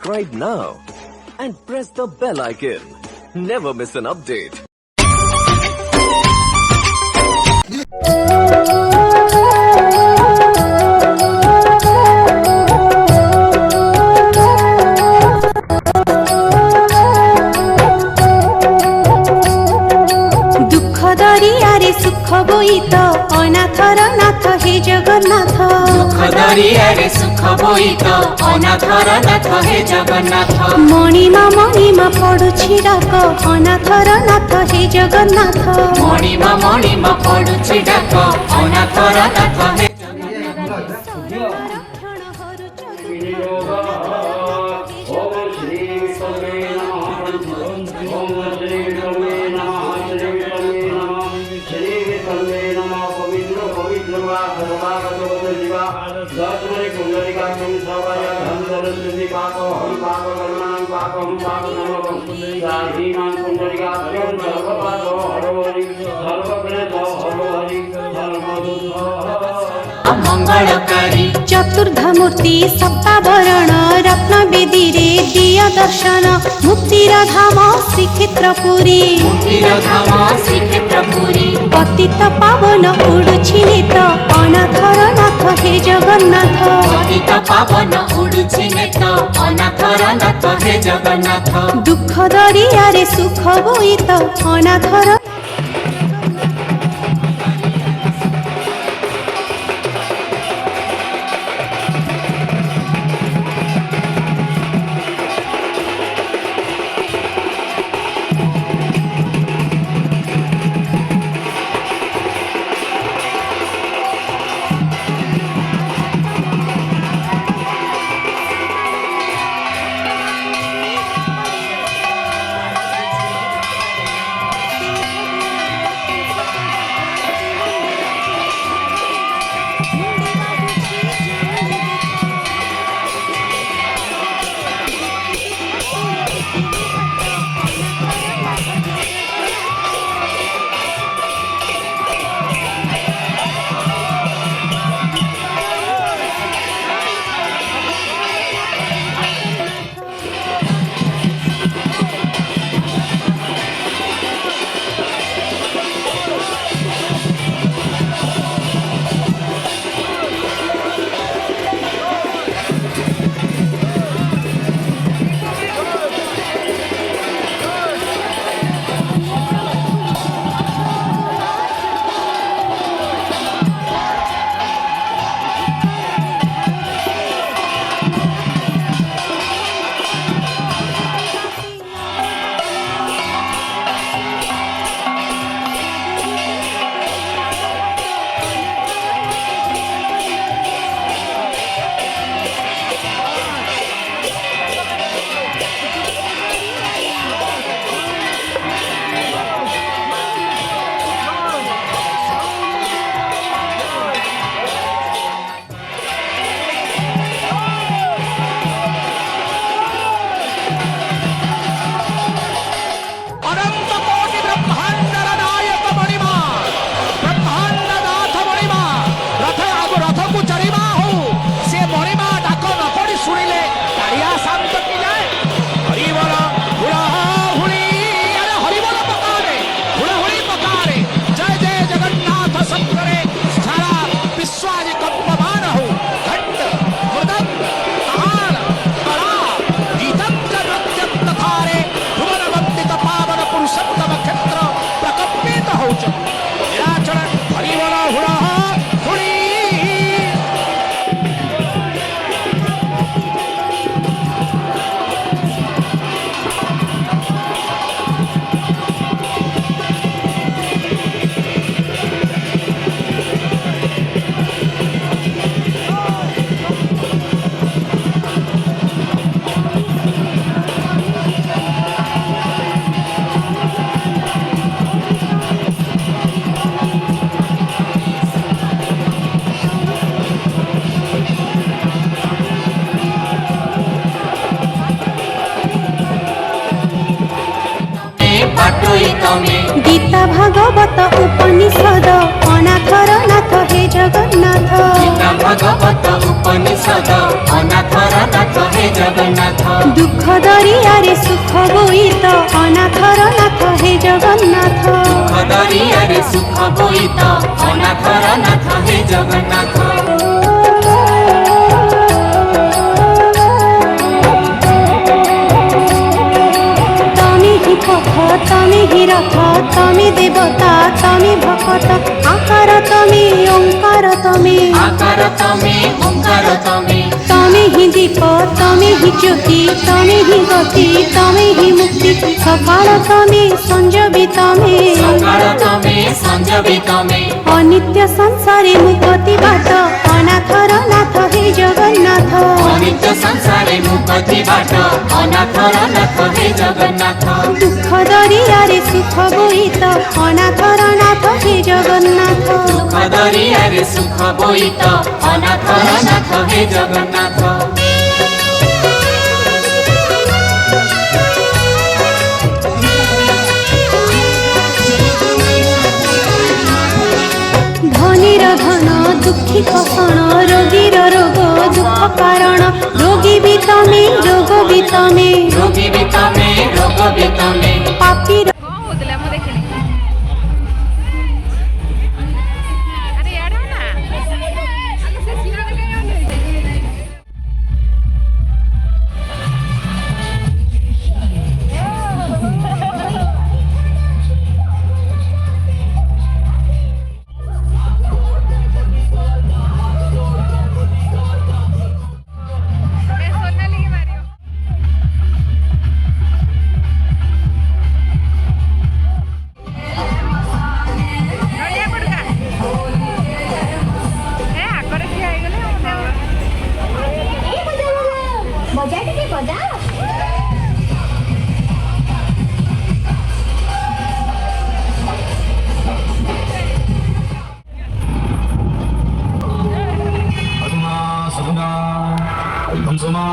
subscribe now and press the bell icon. Never miss an update. सुख बोईत अनाथर नाथ हे जगन्नाथ। दुख दरियारे सुख बोईत अनाथर नाथ हे जगन्नाथ। मणिमा मणिमा पडुछि डाक अनाथर नाथ हे जगन्नाथ। मणिमा पडुछि डाक अनाथर नाथ हे मंगलकारी चतुर्धामूर्ति सप्तावरण रत्न बेदी रे दिय दर्शन मुक्तिर धाम श्रीक्षेत्रपुरी। पतित पावन उडुछि नेत अनाथर नाथ हे जगन्नाथ। पतित पावन उडुछि नेत अनाथर नाथ हे जगन्नाथ। दुख दरियारे सुख बोईत अनाथर गीता भागवत उपनिषद अनाथर नाथ हे जगन्नाथ। गीता भागवत उपनिषद अनाथर नाथ हे जगन्नाथ। দুঃখ দরিয়ারে সুখ বইত অনাথর নাথ হে জগন্নাথ দুঃখ দরিয়ারে সুখ বইত অনাথর নাথ হে জগন্নাথ তুমি হি পথ তুমি হি রথ তুমি দেবতা তুমি ভকত আকার তুমি ওঙ্কার তুমি আকার তুমি ওঙ্কার তুমি তুমি হি দীপ তুমি হি জ্যোতি তুমি হি গতি তুমি হি মুক্তি সকাল তুমি সঞ্জীবী তুমি সকাল তুমি সঞ্জীবী তুমি অনিত্য সংসারে মুক্তি বাট অনাথর নাথ হে জগন্নাথ অনিত্য সংসারে মুক্তি বাট অনাথর নাথ হে জগন্নাথ দুঃখ দরিয়ারে সুখ বইত অনাথর নাথ হে জগন্নাথ দুঃখ দরিয়ারে সুখ বইত অনাথর নাথ হে জগন্নাথ ধনীর ধন দুঃখী কষণ রোগীর রোগ দুঃখ কারণ রোগী বি তমে রোগ বি তমে রোগী বি তমে রোগ বি তমে পাপীর କଣ ହଉଥିଲା ମୁଁ ଦେଖିନି ଆରେ ଇଆଡେ ନା ସେ ଶିର ସୋନାଲି କି ମାରିବ ନଡ଼ିଆ ପଡ଼କା ଏ ଆଗରେ ଠିଆ ହେଇଗଲେ बजा टिके बजा अधुना सगुना ध्वंसमा